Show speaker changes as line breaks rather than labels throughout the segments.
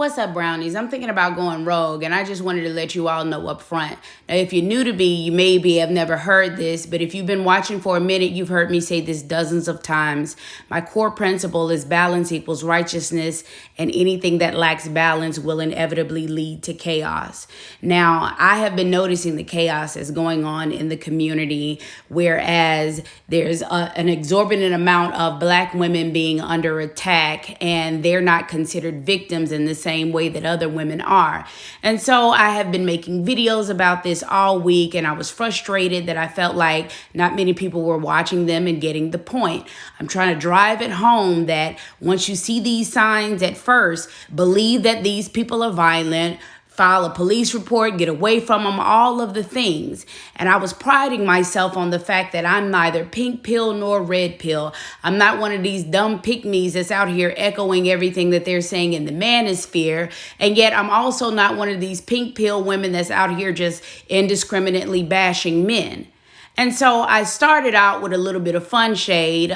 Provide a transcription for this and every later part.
What's up, brownies? I'm thinking about going rogue, and I just wanted to let you all know up front. Now, if you're new to me, you maybe have never heard this, but if you've been watching for a minute, you've heard me say this dozens of times. My core principle is balance equals righteousness, and anything that lacks balance will inevitably lead to chaos. Now, I have been noticing the chaos that's going on in the community, whereas there's an exorbitant amount of Black women being under attack, and they're not considered victims in the same way that other women are. And so I have been making videos about this all week, and I was frustrated that I felt like not many people were watching them and getting the point. I'm trying to drive it home that once you see these signs at first, believe that these people are violent, file a police report, get away from them, all of the things. And I was priding myself on the fact that I'm neither pink pill nor red pill. I'm not one of these dumb pick-me's that's out here echoing everything that they're saying in the manosphere. And yet I'm also not one of these pink pill women that's out here just indiscriminately bashing men. And so I started out with a little bit of fun shade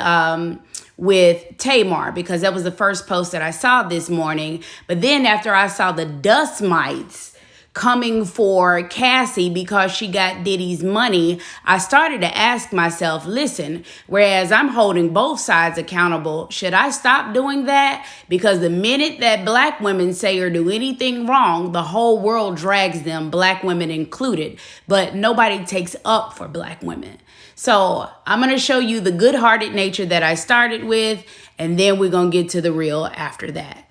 with Tamar, because that was the first post that I saw this morning. But then after I saw the dust mites coming for Cassie because she got Diddy's money, I started to ask myself, listen, whereas I'm holding both sides accountable, should I stop doing that? Because the minute that Black women say or do anything wrong, the whole world drags them, Black women included, but nobody takes up for Black women. So I'm going to show you the good-hearted nature that I started with, and then we're going to get to the real after that.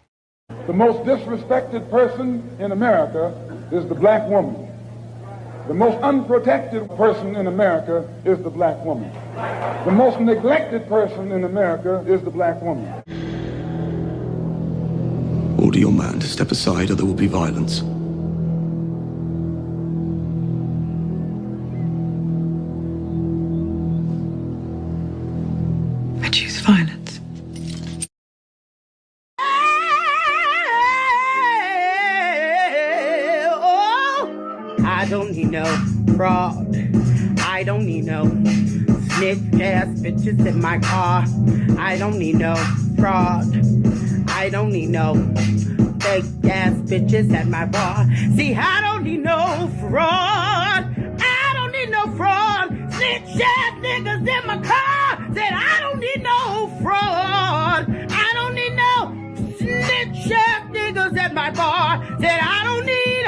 The most disrespected person in America is the Black woman. The most unprotected person in America is the Black woman. The most neglected person in America is the Black woman.
Order your man to step aside or there will be violence.
I choose violence.
I don't need no fraud. I don't need no snitch ass bitches in my car. I don't need no fraud. I don't need no fake ass bitches at my bar. See, I don't need no fraud. I don't need no fraud. Snitch ass niggas in my car. Said I don't need no fraud. I don't need no snitch ass niggas at my bar. Said I don't need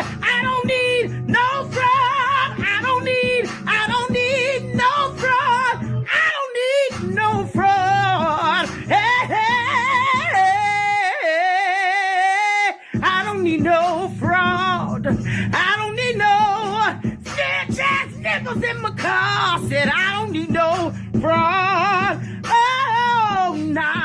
no fraud. I don't need no fraud. I don't need no fraud. Hey, I don't need no fraud. I don't need no snitch ass niggas in my car. Said I don't need no fraud. Oh, nah.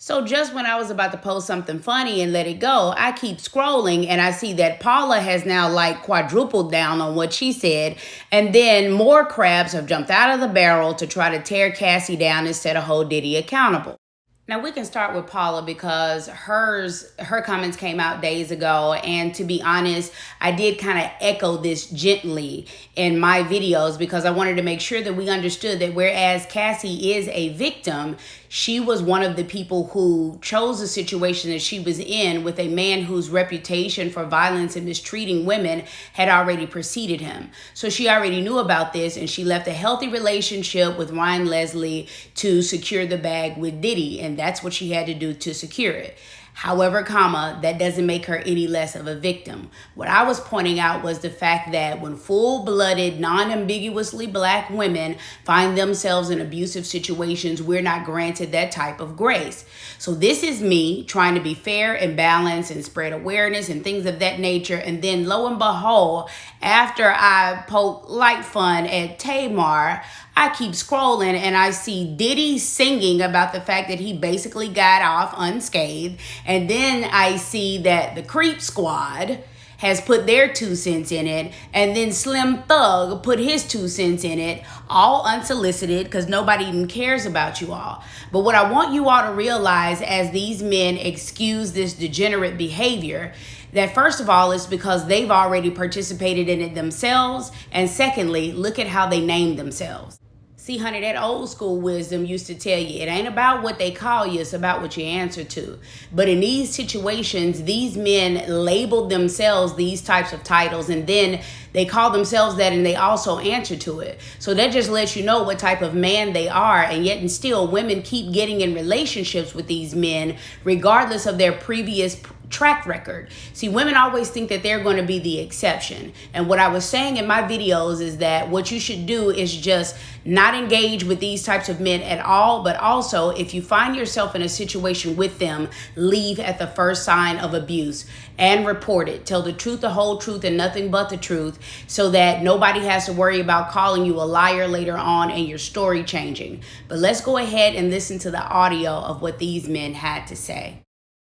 So just when I was about to post something funny and let it go, I keep scrolling and I see that Paula has now like quadrupled down on what she said. And then more crabs have jumped out of the barrel to try to tear Cassie down instead of hold Diddy accountable. Now, we can start with Paula because her comments came out days ago. And to be honest, I did kind of echo this gently in my videos because I wanted to make sure that we understood that whereas Cassie is a victim, she was one of the people who chose the situation that she was in with a man whose reputation for violence and mistreating women had already preceded him. So she already knew about this, and she left a healthy relationship with Ryan Leslie to secure the bag with Diddy, and that's what she had to do to secure it. However, that doesn't make her any less of a victim. What I was pointing out was the fact that when full-blooded, non-ambiguously Black women find themselves in abusive situations, we're not granted that type of grace. So this is me trying to be fair and balanced and spread awareness and things of that nature. And then lo and behold, after I poke light fun at Tamar, I keep scrolling and I see Diddy singing about the fact that he basically got off unscathed. And then I see that the Creep Squad has put their 2 cents in it. And then Slim Thug put his 2 cents in it, all unsolicited because nobody even cares about you all. But what I want you all to realize as these men excuse this degenerate behavior, that first of all, it's because they've already participated in it themselves. And secondly, look at how they named themselves. See, honey, that old school wisdom used to tell you it ain't about what they call you, it's about what you answer to. But in these situations, these men labeled themselves these types of titles, and then they call themselves that, and they also answer to it. So that just lets you know what type of man they are. And yet and still, women keep getting in relationships with these men regardless of their previous track record. See, women always think that they're going to be the exception. And what I was saying in my videos is that what you should do is just not engage with these types of men at all. But also, if you find yourself in a situation with them, leave at the first sign of abuse and report it. Tell the truth, the whole truth, and nothing but the truth, so that nobody has to worry about calling you a liar later on and your story changing. But let's go ahead and listen to the audio of what these men had to say.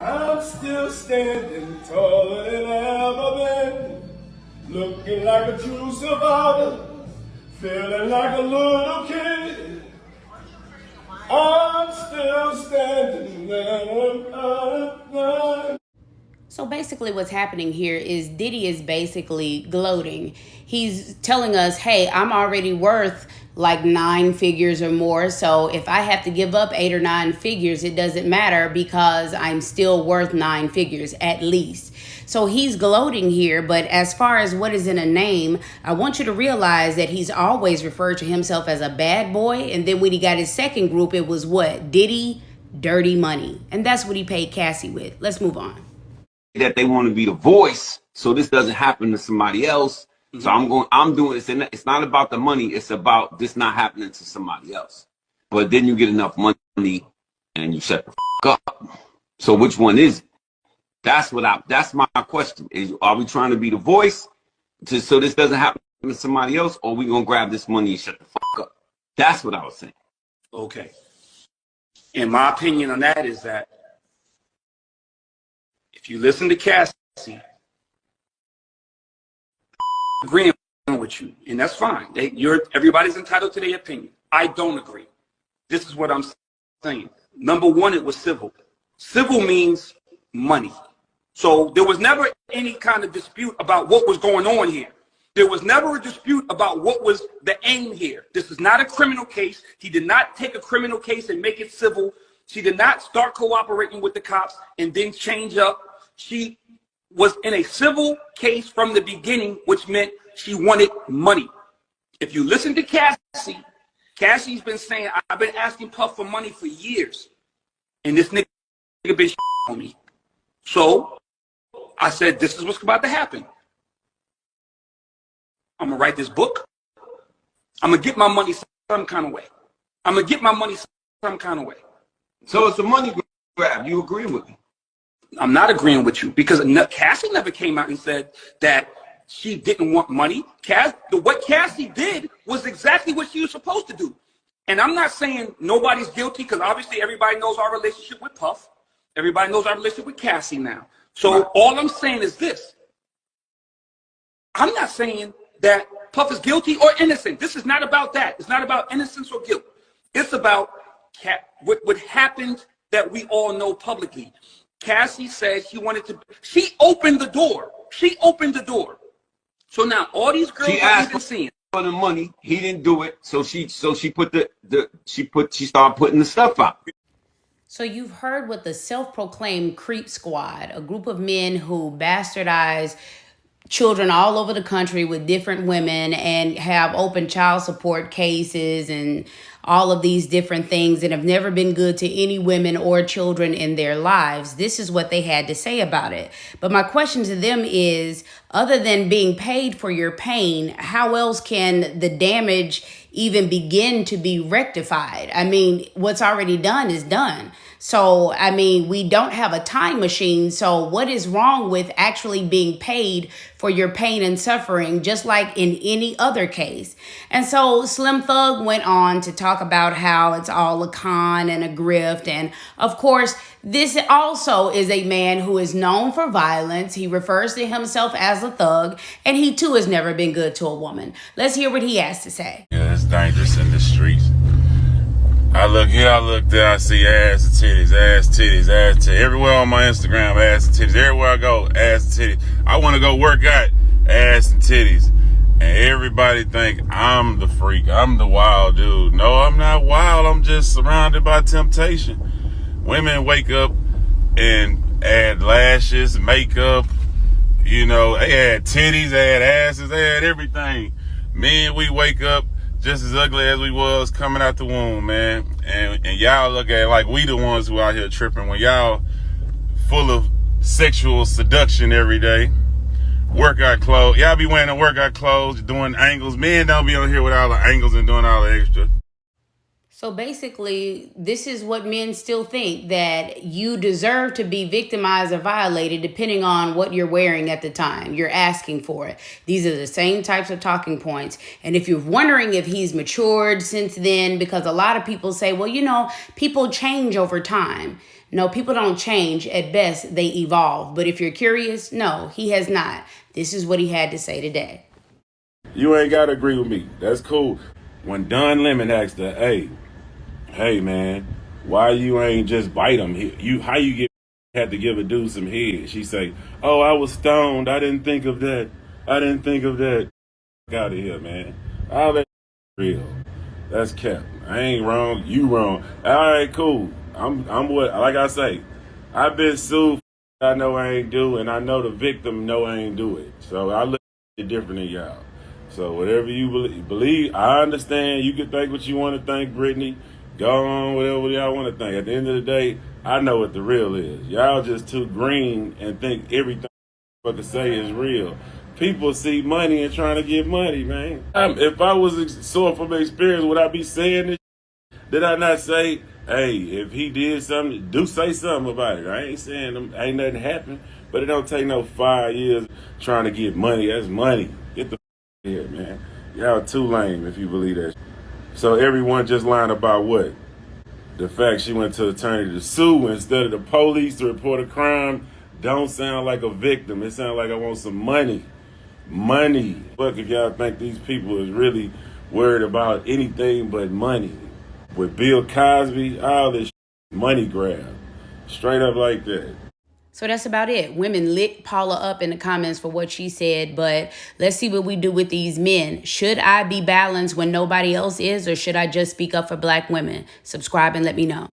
I'm still standing taller than I ever been, looking like a true survivor, feeling like a little kid. I'm still standing.
So basically what's happening here is Diddy is basically gloating. He's telling us, hey, I'm already worth like 9 figures or more. So if I have to give up 8 or 9 figures, it doesn't matter because I'm still worth 9 figures at least. So he's gloating here. But as far as what is in a name, I want you to realize that he's always referred to himself as a bad boy. And then when he got his second group, it was what? Diddy, Dirty Money. And that's what he paid Cassie with. Let's move on.
That they want to be the voice, so this doesn't happen to somebody else. So I'm doing this, and it's not about the money, it's about this not happening to somebody else. But then you get enough money and you shut the up. So which one is it? That's my question. Are we trying to be the voice so this doesn't happen to somebody else, or are we gonna grab this money and shut the up? That's what I was saying.
Okay. And my opinion on that is that if you listen to Cassie, agreeing with you, and that's fine. Everybody's entitled to their opinion. I don't agree. This is what I'm saying. Number one, it was civil. Civil means money. So there was never any kind of dispute about what was going on here. There was never a dispute about what was the aim here. This is not a criminal case. He did not take a criminal case and make it civil. She did not start cooperating with the cops and then change up. She was in a civil case from the beginning, which meant she wanted money. If you listen to Cassie, Cassie's been saying, I've been asking Puff for money for years. And this nigga been on me. So I said, this is what's about to happen. I'm going to write this book. I'm going to get my money some kind of way. I'm going to get my money some kind of way.
So it's a money grab. You agree with me?
I'm not agreeing with you because Cassie never came out and said that she didn't want money. What Cassie did was exactly what she was supposed to do. And I'm not saying nobody's guilty because obviously everybody knows our relationship with Puff. Everybody knows our relationship with Cassie now. So all I'm saying is this. I'm not saying that Puff is guilty or innocent. This is not about that. It's not about innocence or guilt. It's about what happened that we all know publicly. Cassie said she opened the door. She opened the door. So now all these girls that we've been seeing
for the money, he didn't do it. So she started putting the stuff out.
So you've heard what the self-proclaimed creep squad, a group of men who bastardize children all over the country with different women and have open child support cases and all of these different things and have never been good to any women or children in their lives. This is what they had to say about it. But my question to them is, other than being paid for your pain, how else can the damage even begin to be rectified? I mean, what's already done is done. So, I mean, we don't have a time machine. So what is wrong with actually being paid for your pain and suffering, just like in any other case? And so Slim Thug went on to talk about how it's all a con and a grift. And of course, this also is a man who is known for violence. He refers to himself as a thug, and he too has never been good to a woman. Let's hear what he has to say.
Yeah, it's dangerous in the streets. I look here, I look there, I see ass and titties, ass, titties, ass, titties. Everywhere on my Instagram, ass and titties. Everywhere I go, ass and titties. I want to go work out, ass and titties. And everybody think I'm the freak. I'm the wild dude. No, I'm not wild. I'm just surrounded by temptation. Women wake up and add lashes, makeup. You know, they had titties, they had asses, they had everything. Men, we wake up just as ugly as we was coming out the womb, man. And y'all look at it like we the ones who out here tripping when y'all full of sexual seduction every day. Workout clothes. Y'all be wearing the workout clothes, doing angles. Men don't be on here with all the angles and doing all the extra.
So basically, this is what men still think, that you deserve to be victimized or violated depending on what you're wearing at the time. You're asking for it. These are the same types of talking points. And if you're wondering if he's matured since then, because a lot of people say, well, you know, people change over time. No, people don't change. At best, they evolve. But if you're curious, no, he has not. This is what he had to say today.
You ain't got to agree with me. That's cool. When Don Lemon asked her, hey man, why you ain't just bite him? How you had to give a dude some head? She say, oh, I was stoned. I didn't think of that. Get out of here, man. All that real. That's cap. I ain't wrong. You wrong. All right, cool. I'm what, like I say, I've been sued. I know I ain't do, and I know the victim know I ain't do it. So I look at it different than y'all. So whatever you believe, I understand. You can think what you want to think, Brittany. Go on, whatever y'all want to think. At the end of the day, I know what the real is. Y'all just too green and think everything what to say is real. People see money and trying to get money, man. If I was sore from experience, would I be saying this? Did I not say, hey, if he did something, do say something about it? I ain't saying ain't nothing happened, but it don't take no 5 years trying to get money. That's money. Get the here, man. Y'all too lame if you believe that. So everyone just lying about what? The fact she went to attorney to sue instead of the police to report a crime don't sound like a victim. It sounds like I want some money. Money. Look, if y'all think these people is really worried about anything but money. With Bill Cosby, all this money grab. Straight up like that.
So that's about it. Women lit Paula up in the comments for what she said, but let's see what we do with these men. Should I be balanced when nobody else is, or should I just speak up for black women? Subscribe and let me know.